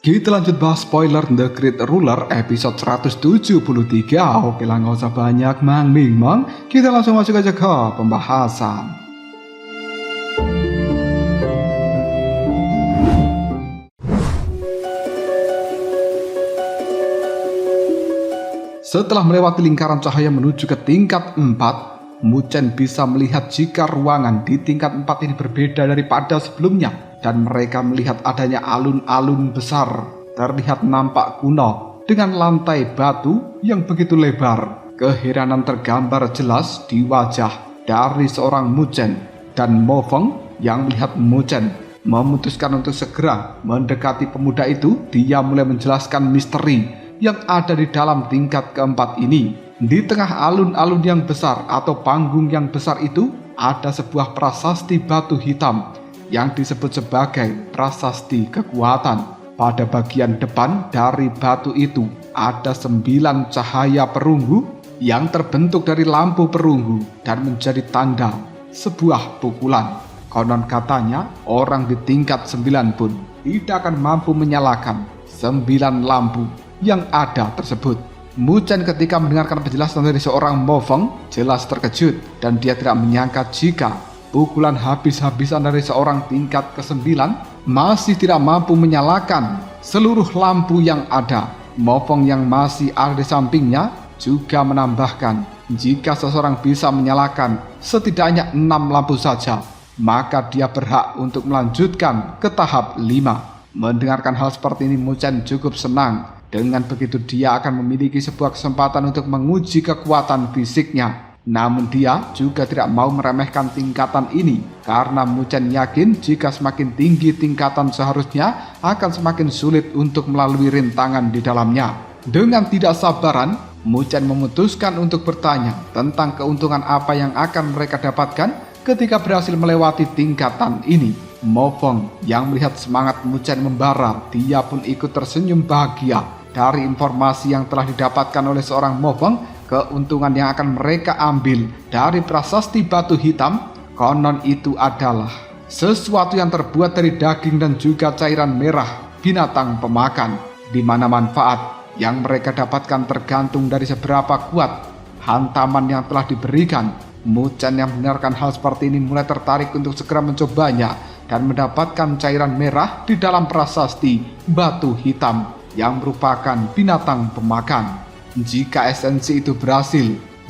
Kita lanjut bahas spoiler The Great Ruler episode 173. Oke lah, nggak usah banyak mang. Kita langsung masuk aja ke pembahasan. Setelah melewati lingkaran cahaya menuju ke tingkat 4, Muchen bisa melihat jika ruangan di tingkat 4 ini berbeda daripada sebelumnya. Dan mereka melihat adanya alun-alun besar, terlihat nampak kuno dengan lantai batu yang begitu lebar. Keheranan tergambar jelas di wajah dari seorang Muchen, dan Mo Feng yang melihat Muchen memutuskan untuk segera mendekati pemuda itu. Dia mulai menjelaskan misteri yang ada di dalam tingkat keempat ini. Di tengah alun-alun yang besar atau panggung yang besar itu ada sebuah prasasti batu hitam yang disebut sebagai prasasti kekuatan. Pada bagian depan dari batu itu ada 9 cahaya perunggu yang terbentuk dari lampu perunggu dan menjadi tanda sebuah pukulan. Konon katanya orang di tingkat 9 pun tidak akan mampu menyalakan 9 lampu yang ada tersebut. Muchen ketika mendengarkan penjelasan dari seorang Mo Feng jelas terkejut, dan dia tidak menyangka jika pukulan habis-habisan dari seorang tingkat ke-9 masih tidak mampu menyalakan seluruh lampu yang ada. Mo Feng yang masih ada di sampingnya juga menambahkan, jika seseorang bisa menyalakan setidaknya 6 lampu saja, maka dia berhak untuk melanjutkan ke tahap 5. Mendengarkan hal seperti ini, Muchen cukup senang. Dengan begitu dia akan memiliki sebuah kesempatan untuk menguji kekuatan fisiknya. Namun dia juga tidak mau meremehkan tingkatan ini, karena Muchen yakin jika semakin tinggi tingkatan seharusnya akan semakin sulit untuk melalui rintangan di dalamnya. Dengan tidak sabaran, Muchen memutuskan untuk bertanya tentang keuntungan apa yang akan mereka dapatkan ketika berhasil melewati tingkatan ini. Mo Feng yang melihat semangat Muchen membara, dia pun ikut tersenyum bahagia. Dari informasi yang telah didapatkan oleh seorang Mo Feng, keuntungan yang akan mereka ambil dari prasasti batu hitam, konon itu adalah sesuatu yang terbuat dari daging dan juga cairan merah binatang pemakan, di mana manfaat yang mereka dapatkan tergantung dari seberapa kuat hantaman yang telah diberikan. Muchen yang mendengarkan hal seperti ini mulai tertarik untuk segera mencobanya dan mendapatkan cairan merah di dalam prasasti batu hitam yang merupakan binatang pemakan. Jika esensi itu berhasil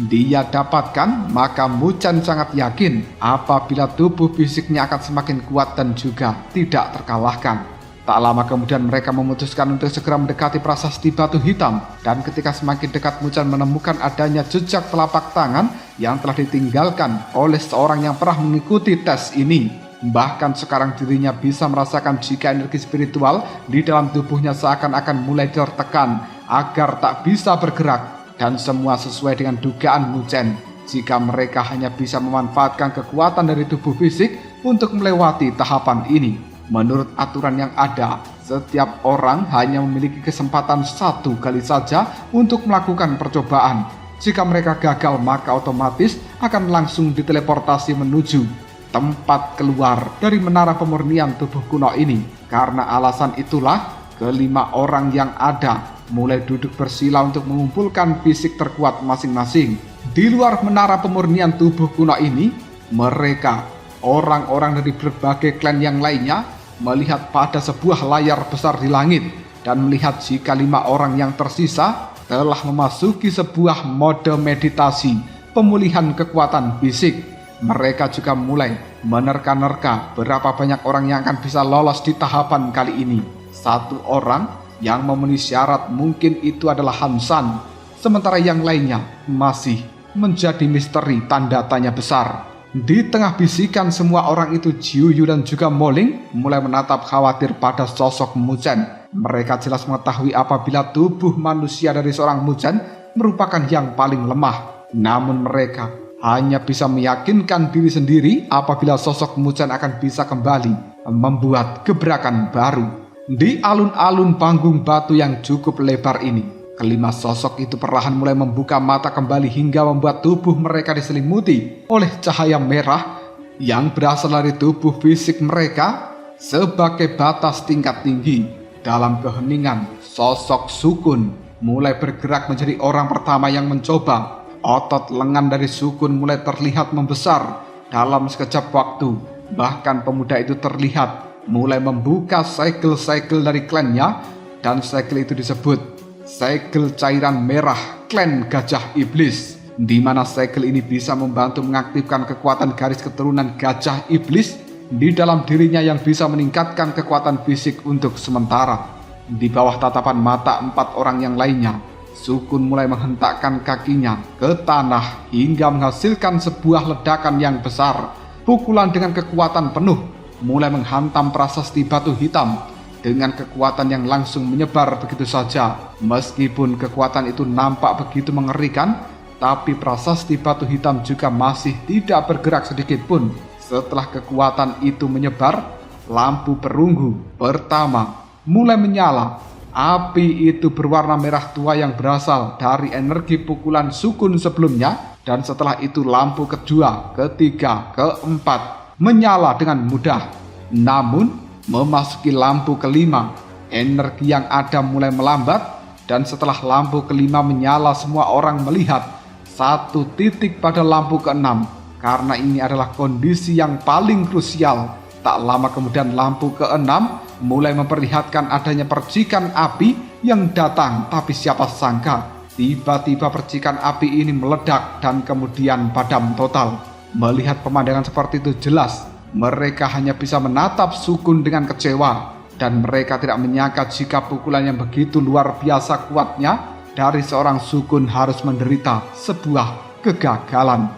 dia dapatkan, maka Muchen sangat yakin apabila tubuh fisiknya akan semakin kuat dan juga tidak terkalahkan. Tak lama kemudian mereka memutuskan untuk segera mendekati prasasti batu hitam, dan ketika semakin dekat Muchen menemukan adanya jejak telapak tangan yang telah ditinggalkan oleh seorang yang pernah mengikuti tes ini. Bahkan sekarang dirinya bisa merasakan jika energi spiritual di dalam tubuhnya seakan-akan mulai tertekan agar tak bisa bergerak, dan semua sesuai dengan dugaan Muchen jika mereka hanya bisa memanfaatkan kekuatan dari tubuh fisik untuk melewati tahapan ini. Menurut aturan yang ada, setiap orang hanya memiliki kesempatan 1 kali saja untuk melakukan percobaan. Jika mereka gagal, maka otomatis akan langsung diteleportasi menuju tempat keluar dari menara pemurnian tubuh kuno ini. Karena alasan itulah, kelima orang yang ada mulai duduk bersila untuk mengumpulkan fisik terkuat masing-masing. Di luar menara pemurnian tubuh kuno ini, mereka, orang-orang dari berbagai klan yang lainnya, melihat pada sebuah layar besar di langit dan melihat jika 5 orang yang tersisa telah memasuki sebuah mode meditasi pemulihan kekuatan fisik. Mereka juga mulai menerka-nerka berapa banyak orang yang akan bisa lolos di tahapan kali ini. 1 orang yang memenuhi syarat mungkin itu adalah Han San, sementara yang lainnya masih menjadi misteri tanda tanya besar. Di tengah bisikan semua orang itu, Jiu Yu dan juga Mo Ling mulai menatap khawatir pada sosok Muchen. Mereka jelas mengetahui apabila tubuh manusia dari seorang Muchen merupakan yang paling lemah. Namun mereka hanya bisa meyakinkan diri sendiri apabila sosok Muchen akan bisa kembali membuat gebrakan baru. Di alun-alun panggung batu yang cukup lebar ini, kelima sosok itu perlahan mulai membuka mata kembali hingga membuat tubuh mereka diselimuti oleh cahaya merah yang berasal dari tubuh fisik mereka sebagai batas tingkat tinggi. Dalam keheningan, sosok Sukun mulai bergerak menjadi orang pertama yang mencoba. Otot lengan dari Sukun mulai terlihat membesar dalam sekejap waktu. Bahkan pemuda itu terlihat mulai membuka segel-segel dari klannya, dan segel itu disebut segel cairan merah klan Gajah Iblis, di mana segel ini bisa membantu mengaktifkan kekuatan garis keturunan Gajah Iblis di dalam dirinya yang bisa meningkatkan kekuatan fisik untuk sementara. Di bawah tatapan mata 4 orang yang lainnya, Sukun mulai menghentakkan kakinya ke tanah hingga menghasilkan sebuah ledakan yang besar. Pukulan dengan kekuatan penuh mulai menghantam prasasti batu hitam dengan kekuatan yang langsung menyebar begitu saja. Meskipun kekuatan itu nampak begitu mengerikan, tapi prasasti batu hitam juga masih tidak bergerak sedikit pun. Setelah kekuatan itu menyebar, lampu perunggu pertama mulai menyala. Api itu berwarna merah tua yang berasal dari energi pukulan Sukun sebelumnya, dan setelah itu lampu kedua, ketiga, keempat menyala dengan mudah. Namun memasuki lampu kelima, energi yang ada mulai melambat, dan setelah lampu kelima menyala, semua orang melihat satu titik pada lampu keenam, karena ini adalah kondisi yang paling krusial. Tak lama kemudian lampu keenam mulai memperlihatkan adanya percikan api yang datang, tapi siapa sangka tiba-tiba percikan api ini meledak dan kemudian padam total. Melihat pemandangan seperti itu jelas mereka hanya bisa menatap Sukun dengan kecewa, dan mereka tidak menyangka jika pukulan yang begitu luar biasa kuatnya dari seorang Sukun harus menderita sebuah kegagalan.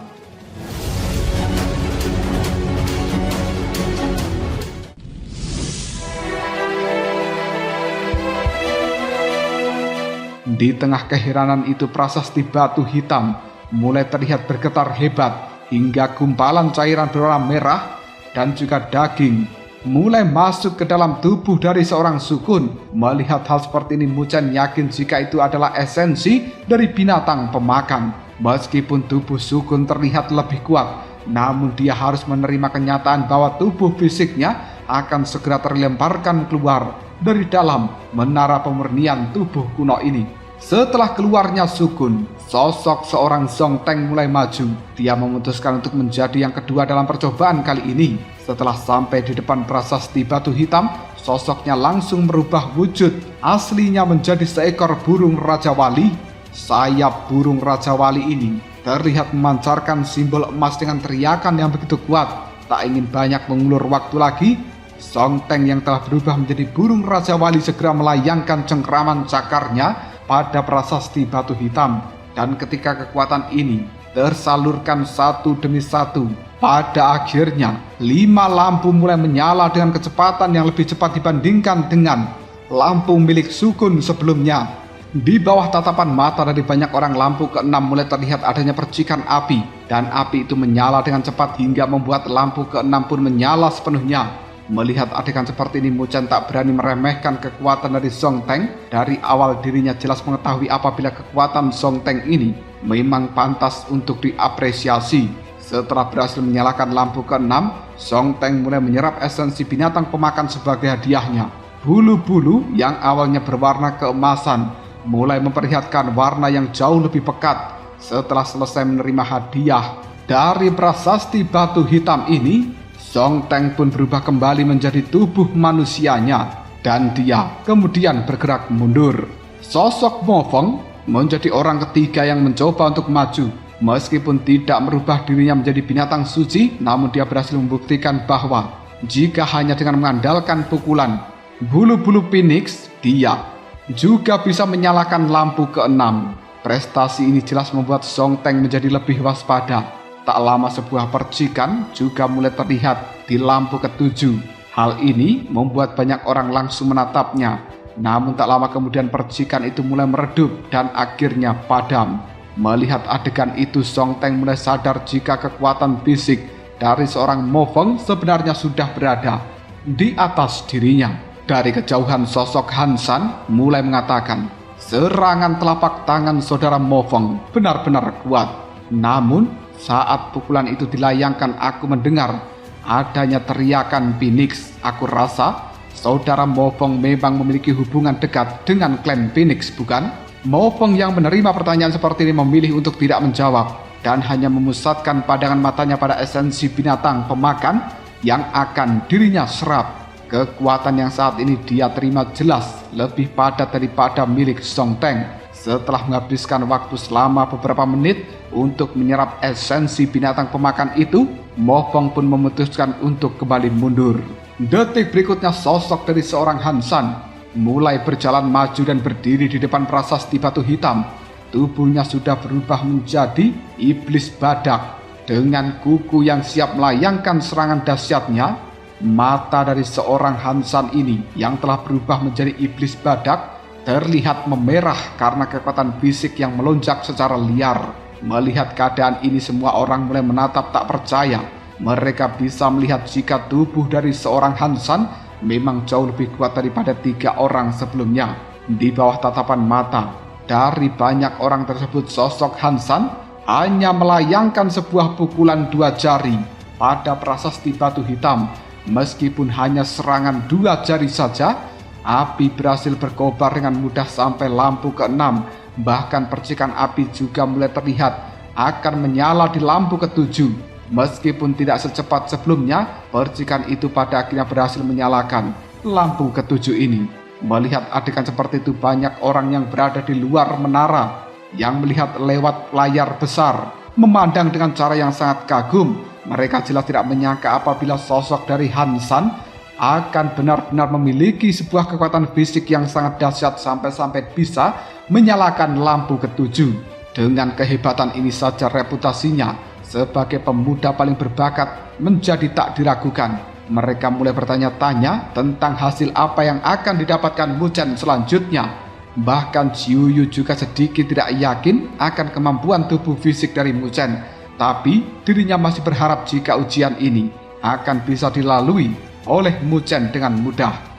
Di tengah keheranan itu, prasasti batu hitam mulai terlihat bergetar hebat hingga gumpalan cairan berwarna merah dan juga daging mulai masuk ke dalam tubuh dari seorang Sukun. Melihat hal seperti ini, Muzhen yakin jika itu adalah esensi dari binatang pemakan. Meskipun tubuh Sukun terlihat lebih kuat, namun dia harus menerima kenyataan bahwa tubuh fisiknya akan segera terlemparkan keluar dari dalam menara pemurnian tubuh kuno ini. Setelah keluarnya Sukun, sosok seorang Zhong Teng mulai maju. Dia memutuskan untuk menjadi yang kedua dalam percobaan kali ini. Setelah sampai di depan prasasti batu hitam, sosoknya langsung merubah wujud aslinya menjadi seekor burung Raja Wali. Sayap burung Raja Wali ini terlihat memancarkan simbol emas dengan teriakan yang begitu kuat. Tak ingin banyak mengulur waktu lagi, Zhong Teng yang telah berubah menjadi burung Raja Wali segera melayangkan cengkraman cakarnya pada prasasti batu hitam, dan ketika kekuatan ini tersalurkan satu demi satu, pada akhirnya 5 lampu mulai menyala dengan kecepatan yang lebih cepat dibandingkan dengan lampu milik Sukun sebelumnya. Di bawah tatapan mata dari banyak orang, lampu keenam mulai terlihat adanya percikan api, dan api itu menyala dengan cepat hingga membuat lampu keenam pun menyala sepenuhnya. Melihat adegan seperti ini, Muzhen tak berani meremehkan kekuatan dari Zhong Teng. Dari awal dirinya jelas mengetahui apabila kekuatan Zhong Teng ini memang pantas untuk diapresiasi. Setelah berhasil menyalakan lampu keenam, Zhong Teng mulai menyerap esensi binatang pemakan sebagai hadiahnya. Bulu-bulu yang awalnya berwarna keemasan mulai memperlihatkan warna yang jauh lebih pekat. Setelah selesai menerima hadiah dari prasasti batu hitam ini, Zhong Teng pun berubah kembali menjadi tubuh manusianya, dan dia kemudian bergerak mundur. Sosok Mo Feng menjadi orang ketiga yang mencoba untuk maju. Meskipun tidak merubah dirinya menjadi binatang suci, namun dia berhasil membuktikan bahwa jika hanya dengan mengandalkan pukulan bulu-bulu Phoenix, dia juga bisa menyalakan lampu keenam. Prestasi ini jelas membuat Zhong Teng menjadi lebih waspada. Tak lama sebuah percikan juga mulai terlihat di lampu ketujuh. Hal ini membuat banyak orang langsung menatapnya. Namun tak lama kemudian percikan itu mulai meredup dan akhirnya padam. Melihat adegan itu, Zhong Teng mulai sadar jika kekuatan fisik dari seorang Mo Feng sebenarnya sudah berada di atas dirinya. Dari kejauhan, sosok Han Shan mulai mengatakan, serangan telapak tangan saudara Mo Feng benar-benar kuat. Namun saat pukulan itu dilayangkan, aku mendengar adanya teriakan Phoenix. Aku rasa Saudara Mofong memang memiliki hubungan dekat dengan klan Phoenix, bukan? Mofong yang menerima pertanyaan seperti ini memilih untuk tidak menjawab dan hanya memusatkan pandangan matanya pada esensi binatang pemakan yang akan dirinya serap. Kekuatan yang saat ini dia terima jelas lebih padat daripada milik Song Teng. Setelah menghabiskan waktu selama beberapa menit untuk menyerap esensi binatang pemakan itu, Mofong pun memutuskan untuk kembali mundur. Detik berikutnya sosok dari seorang Han San mulai berjalan maju dan berdiri di depan prasasti batu hitam. Tubuhnya sudah berubah menjadi iblis badak. Dengan kuku yang siap melayangkan serangan dahsyatnya, mata dari seorang Han San ini yang telah berubah menjadi iblis badak terlihat memerah karena kekuatan fisik yang melonjak secara liar. Melihat keadaan ini, semua orang mulai menatap tak percaya. Mereka bisa melihat jika tubuh dari seorang Han San memang jauh lebih kuat daripada 3 orang sebelumnya. Di bawah tatapan mata dari banyak orang tersebut, sosok Han San hanya melayangkan sebuah pukulan 2 jari pada prasasti batu hitam. Meskipun hanya serangan 2 jari saja, api berhasil berkobar dengan mudah sampai lampu ke-6. Bahkan percikan api juga mulai terlihat akan menyala di lampu ke-7. Meskipun tidak secepat sebelumnya, percikan itu pada akhirnya berhasil menyalakan lampu ke-7 ini. Melihat adegan seperti itu, banyak orang yang berada di luar menara yang melihat lewat layar besar memandang dengan cara yang sangat kagum. Mereka jelas tidak menyangka apabila sosok dari Han San akan benar-benar memiliki sebuah kekuatan fisik yang sangat dahsyat sampai-sampai bisa menyalakan lampu ke-7. Dengan kehebatan ini saja, reputasinya sebagai pemuda paling berbakat menjadi tak diragukan. Mereka mulai bertanya-tanya tentang hasil apa yang akan didapatkan Mu Chen selanjutnya. Bahkan Jiu Yu juga sedikit tidak yakin akan kemampuan tubuh fisik dari Mu Chen. Tapi dirinya masih berharap jika ujian ini akan bisa dilalui oleh Mu Chen dengan mudah.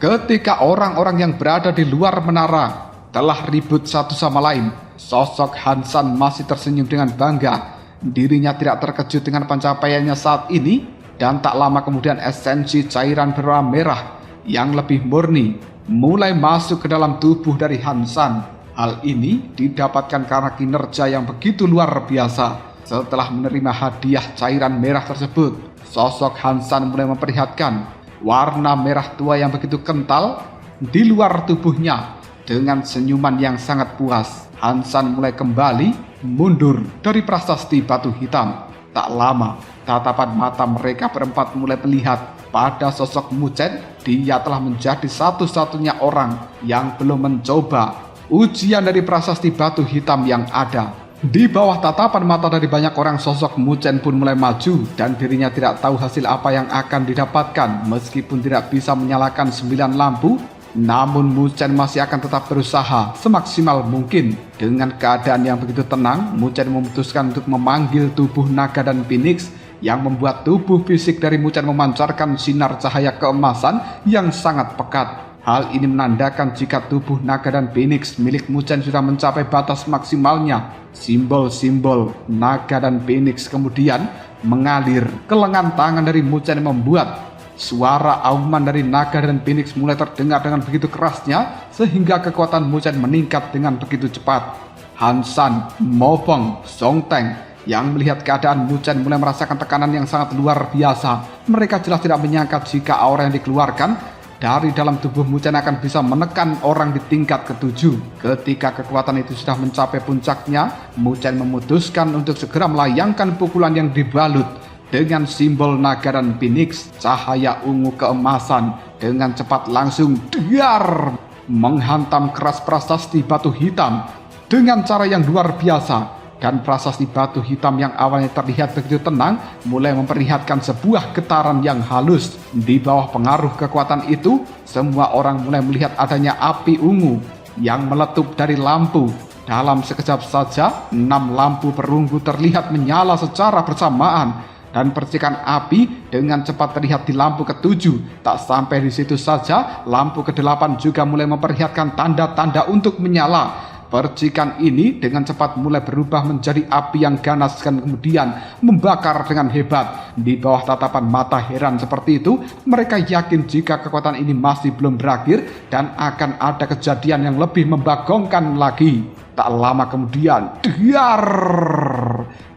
Ketika orang-orang yang berada di luar menara telah ribut satu sama lain, sosok Han San masih tersenyum dengan bangga. Dirinya tidak terkejut dengan pencapaiannya saat ini, dan tak lama kemudian esensi cairan berwarna merah yang lebih murni mulai masuk ke dalam tubuh dari Han San. Hal ini didapatkan karena kinerja yang begitu luar biasa. Setelah menerima hadiah cairan merah tersebut, sosok Han San mulai memperlihatkan warna merah tua yang begitu kental di luar tubuhnya. Dengan senyuman yang sangat puas, Han San mulai kembali mundur dari prasasti batu hitam. Tak lama, tatapan mata mereka berempat mulai melihat pada sosok Mu Chen. Dia telah menjadi satu-satunya orang yang belum mencoba ujian dari prasasti batu hitam yang ada. Di bawah tatapan mata dari banyak orang, sosok Mu Chen pun mulai maju dan dirinya tidak tahu hasil apa yang akan didapatkan. Meskipun tidak bisa menyalakan 9 lampu, namun Mu Chen masih akan tetap berusaha semaksimal mungkin. Dengan keadaan yang begitu tenang, Mu Chen memutuskan untuk memanggil tubuh naga dan Phoenix yang membuat tubuh fisik dari Mu Chen memancarkan sinar cahaya keemasan yang sangat pekat. Hal ini menandakan jika tubuh naga dan Phoenix milik Mu Chen sudah mencapai batas maksimalnya. Simbol-simbol naga dan Phoenix kemudian mengalir ke lengan tangan dari Mu Chen, membuat suara auman dari naga dan Phoenix mulai terdengar dengan begitu kerasnya sehingga kekuatan Mu Chen meningkat dengan begitu cepat. Han San, Mofong, Song Teng yang melihat keadaan Mu Chen mulai merasakan tekanan yang sangat luar biasa. Mereka jelas tidak menyangka jika aura yang dikeluarkan dari dalam tubuh Mu Chen akan bisa menekan orang di tingkat ke-7. Ketika kekuatan itu sudah mencapai puncaknya, Mu Chen memutuskan untuk segera melayangkan pukulan yang dibalut dengan simbol naga dan Phoenix, cahaya ungu keemasan dengan cepat langsung dar menghantam keras prasasti batu hitam dengan cara yang luar biasa. Dan prasasti batu hitam yang awalnya terlihat begitu tenang mulai memperlihatkan sebuah getaran yang halus. Di bawah pengaruh kekuatan itu, semua orang mulai melihat adanya api ungu yang meletup dari lampu. Dalam sekejap saja, 6 lampu perunggu terlihat menyala secara bersamaan. Dan percikan api dengan cepat terlihat di lampu ke-7. Tak sampai di situ saja, lampu ke-8 juga mulai memperlihatkan tanda-tanda untuk menyala. Percikan ini dengan cepat mulai berubah menjadi api yang ganas dan kemudian membakar dengan hebat. Di bawah tatapan mata heran seperti itu, mereka yakin jika kekuatan ini masih belum berakhir dan akan ada kejadian yang lebih membagongkan lagi. Tak lama kemudian, dar!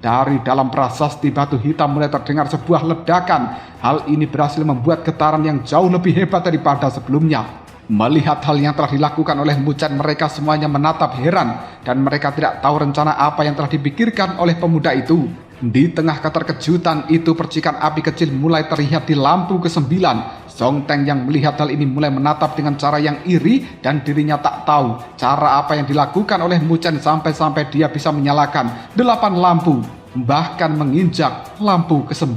Dari dalam prasasti batu hitam mulai terdengar sebuah ledakan. Hal ini berhasil membuat getaran yang jauh lebih hebat daripada sebelumnya. Melihat hal yang telah dilakukan oleh Mu Chen, mereka semuanya menatap heran dan mereka tidak tahu rencana apa yang telah dipikirkan oleh pemuda itu. Di tengah keterkejutan itu, percikan api kecil mulai terlihat di lampu ke-9. Song Teng yang melihat hal ini mulai menatap dengan cara yang iri dan dirinya tak tahu cara apa yang dilakukan oleh Mu Chen sampai-sampai dia bisa menyalakan 8 lampu, bahkan menginjak lampu ke-9.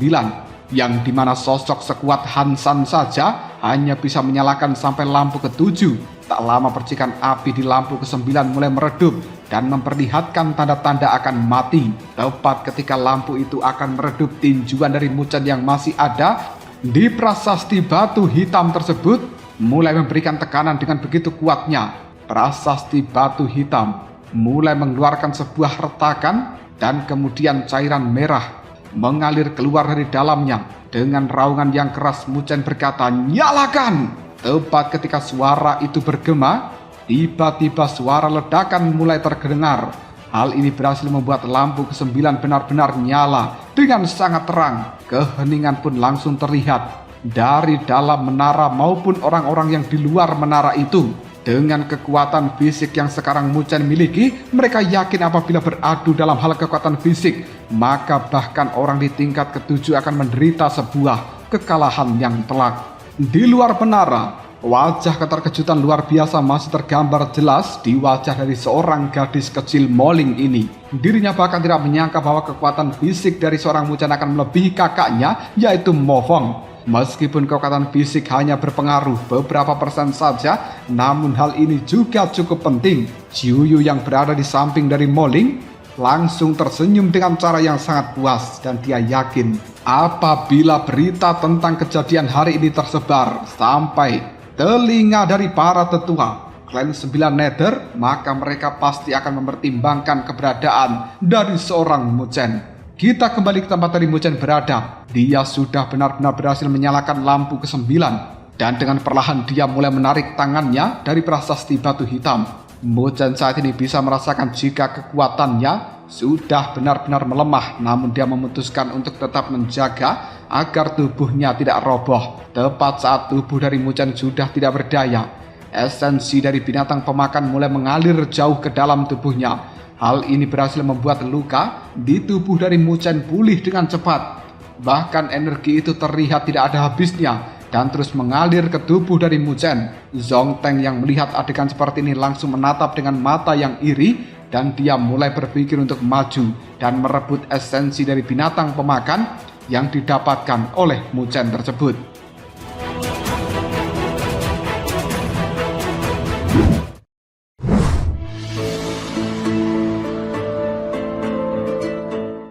Yang dimana sosok sekuat Han San saja hanya bisa menyalakan sampai lampu ke-7. Tak lama percikan api di lampu ke-9 mulai meredup dan memperlihatkan tanda-tanda akan mati. Tepat ketika lampu itu akan meredup, tinjuan dari Mu Chen yang masih ada di prasasti batu hitam tersebut mulai memberikan tekanan dengan begitu kuatnya. Prasasti batu hitam mulai mengeluarkan sebuah retakan dan kemudian cairan merah mengalir keluar dari dalamnya. Dengan raungan yang keras, Mu Chen berkata, "Nyalakan!" Tepat ketika suara itu bergema, tiba-tiba suara ledakan mulai terdengar. Hal ini berhasil membuat lampu ke-9 benar-benar nyala dengan sangat terang. Keheningan pun langsung terlihat dari dalam menara maupun orang-orang yang di luar menara itu. Dengan kekuatan fisik yang sekarang Mu Chen miliki, mereka yakin apabila beradu dalam hal kekuatan fisik, maka bahkan orang di tingkat ke-7 akan menderita sebuah kekalahan yang telak. Di luar menara, wajah keterkejutan luar biasa masih tergambar jelas di wajah dari seorang gadis kecil Moling ini. Dirinya bahkan tidak menyangka bahwa kekuatan fisik dari seorang Mu Chen akan melebihi kakaknya, yaitu Mo Fong. Meskipun kekuatan fisik hanya berpengaruh beberapa persen saja, namun hal ini juga cukup penting. Jiu Yu yang berada di samping dari Moling langsung tersenyum dengan cara yang sangat puas dan dia yakin apabila berita tentang kejadian hari ini tersebar sampai telinga dari para tetua klan 9 Nether, maka mereka pasti akan mempertimbangkan keberadaan dari seorang Mu Chen. Kita kembali ke tempat tadi Mu Chen berada. Dia sudah benar-benar berhasil menyalakan lampu ke-9 dan dengan perlahan dia mulai menarik tangannya dari prasasti batu hitam. Mu Chen saat ini bisa merasakan jika kekuatannya sudah benar-benar melemah, namun dia memutuskan untuk tetap menjaga agar tubuhnya tidak roboh. Tepat saat tubuh dari Mu Chen sudah tidak berdaya, esensi dari binatang pemakan mulai mengalir jauh ke dalam tubuhnya. Hal ini berhasil membuat luka di tubuh dari Mu Chen pulih dengan cepat. Bahkan energi itu terlihat tidak ada habisnya dan terus mengalir ke tubuh dari Mu Chen. Song Teng yang melihat adegan seperti ini langsung menatap dengan mata yang iri dan dia mulai berpikir untuk maju dan merebut esensi dari binatang pemakan yang didapatkan oleh Mu Chen tersebut.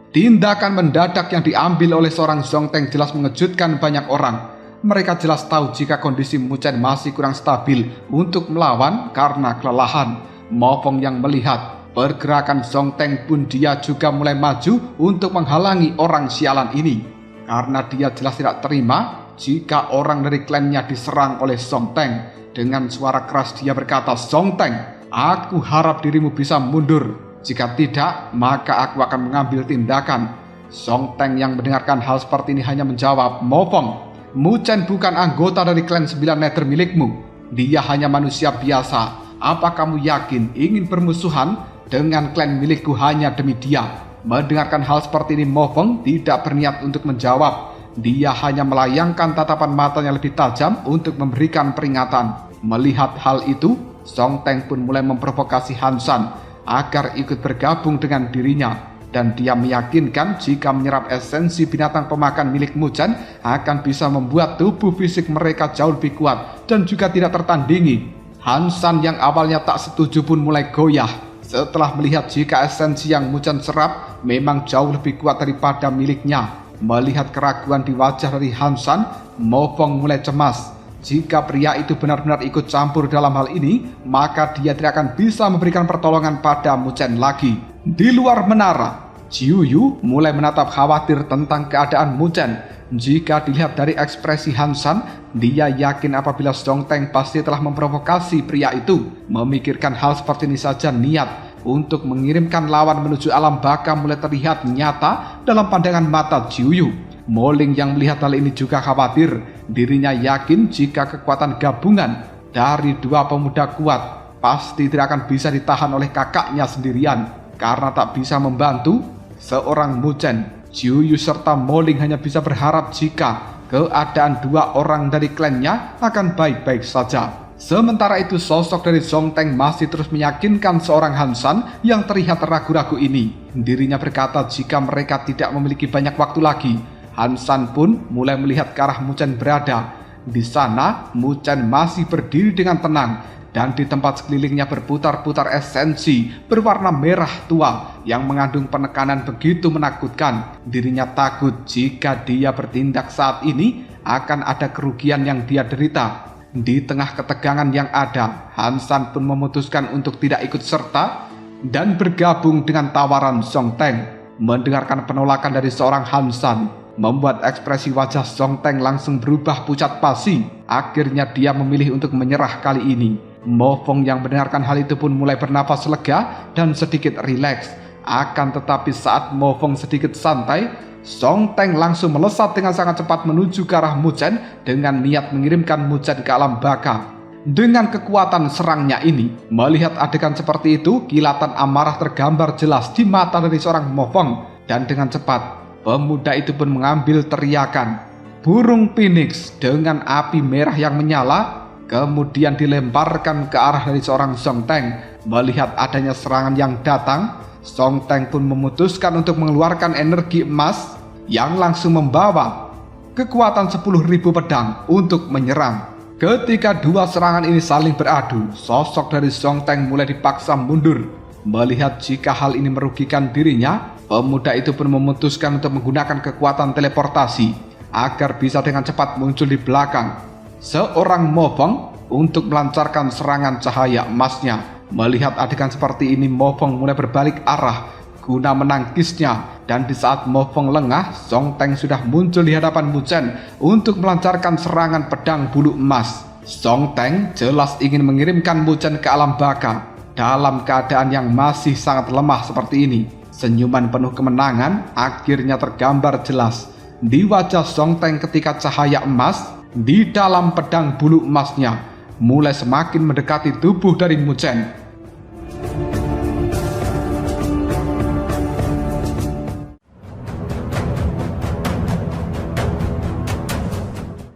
Tindakan mendadak yang diambil oleh seorang Song Teng jelas mengejutkan banyak orang. Mereka jelas tahu jika kondisi Mu Chen masih kurang stabil untuk melawan karena kelelahan. Mo Fong yang melihat pergerakan Song Teng pun dia juga mulai maju untuk menghalangi orang sialan ini. Karena dia jelas tidak terima jika orang dari klannya diserang oleh Song Teng. Dengan suara keras dia berkata, "Song Teng, aku harap dirimu bisa mundur. Jika tidak, maka aku akan mengambil tindakan." Song Teng yang mendengarkan hal seperti ini hanya menjawab, "Mo Fong, Mu Chen bukan anggota dari klan 9 Nether milikmu. Dia hanya manusia biasa. Apa kamu yakin ingin bermusuhan dengan klan milikku hanya demi dia?" Mendengarkan hal seperti ini, Mo Fong tidak berniat untuk menjawab. Dia hanya melayangkan tatapan matanya lebih tajam untuk memberikan peringatan. Melihat hal itu, Song Teng pun mulai memprovokasi Han San agar ikut bergabung dengan dirinya, dan dia meyakinkan jika menyerap esensi binatang pemakan milik Mu Chen akan bisa membuat tubuh fisik mereka jauh lebih kuat dan juga tidak tertandingi. Han San yang awalnya tak setuju pun mulai goyah setelah melihat jika esensi yang Mu Chen serap memang jauh lebih kuat daripada miliknya. Melihat keraguan di wajah dari Han San, Mo Fong mulai cemas. Jika pria itu benar-benar ikut campur dalam hal ini, maka dia tidak akan bisa memberikan pertolongan pada Mu Chen lagi. Di luar menara, Jiu Yu mulai menatap khawatir tentang keadaan Mu Chen. Jika dilihat dari ekspresi Han San, dia yakin apabila Song Teng pasti telah memprovokasi pria itu. Memikirkan hal seperti ini saja, niat untuk mengirimkan lawan menuju alam baka mulai terlihat nyata dalam pandangan mata Jiu Yu. Mo Ling yang melihat hal ini juga khawatir. Dirinya yakin jika kekuatan gabungan dari dua pemuda kuat pasti tidak akan bisa ditahan oleh kakaknya sendirian. Karena tak bisa membantu seorang Mu Chen, Jiu Yu serta Mo Ling hanya bisa berharap jika keadaan dua orang dari klannya akan baik-baik saja. Sementara itu sosok dari Song Teng masih terus meyakinkan seorang Han San yang terlihat ragu-ragu ini. Dirinya berkata jika mereka tidak memiliki banyak waktu lagi. Han San pun mulai melihat ke arah Mu Chen berada. Di sana Mu Chen masih berdiri dengan tenang dan di tempat sekelilingnya berputar-putar esensi berwarna merah tua yang mengandung penekanan begitu menakutkan. Dirinya takut jika dia bertindak saat ini akan ada kerugian yang dia derita. Di tengah ketegangan yang ada, Han San pun memutuskan untuk tidak ikut serta dan bergabung dengan tawaran Song Teng. Mendengarkan penolakan dari seorang Han San membuat ekspresi wajah Song Teng langsung berubah pucat pasi. Akhirnya dia memilih untuk menyerah kali ini. Mo Fong yang mendengarkan hal itu pun mulai bernapas lega dan sedikit rileks. Akan tetapi saat Mo Fong sedikit santai, Song Teng langsung melesat dengan sangat cepat menuju ke arah Mu Chen dengan niat mengirimkan Mu Chen ke alam baka. Dengan kekuatan serangnya ini, melihat adegan seperti itu, kilatan amarah tergambar jelas di mata dari seorang Mo Fong. Dan dengan cepat, pemuda itu pun mengambil teriakan burung phoenix dengan api merah yang menyala, kemudian dilemparkan ke arah dari seorang Song Teng. Melihat adanya serangan yang datang, Song Teng pun memutuskan untuk mengeluarkan energi emas yang langsung membawa kekuatan 10.000 pedang untuk menyerang. Ketika dua serangan ini saling beradu, sosok dari Song Teng mulai dipaksa mundur. Melihat jika hal ini merugikan dirinya, pemuda itu pun memutuskan untuk menggunakan kekuatan teleportasi agar bisa dengan cepat muncul di belakang seorang Mo Fong untuk melancarkan serangan cahaya emasnya. Melihat adegan seperti ini, Mo Fong mulai berbalik arah guna menangkisnya, dan di saat Mo Fong lengah, Song Teng sudah muncul di hadapan Mu Chen untuk melancarkan serangan pedang bulu emas. Song Teng jelas ingin mengirimkan Mu Chen ke alam baka dalam keadaan yang masih sangat lemah seperti ini. Senyuman penuh kemenangan akhirnya tergambar jelas di wajah Song Teng ketika cahaya emas di dalam pedang bulu emasnya mulai semakin mendekati tubuh dari Mu Chen.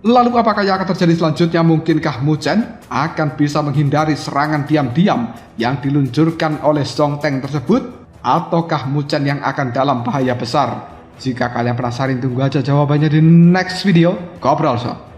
Lalu apakah yang akan terjadi selanjutnya? Mungkinkah Mu Chen akan bisa menghindari serangan diam-diam yang diluncurkan oleh Song Teng tersebut? Ataukah Mu Chen yang akan dalam bahaya besar? Jika kalian penasaran, tunggu aja jawabannya di next video. Ngobrol so.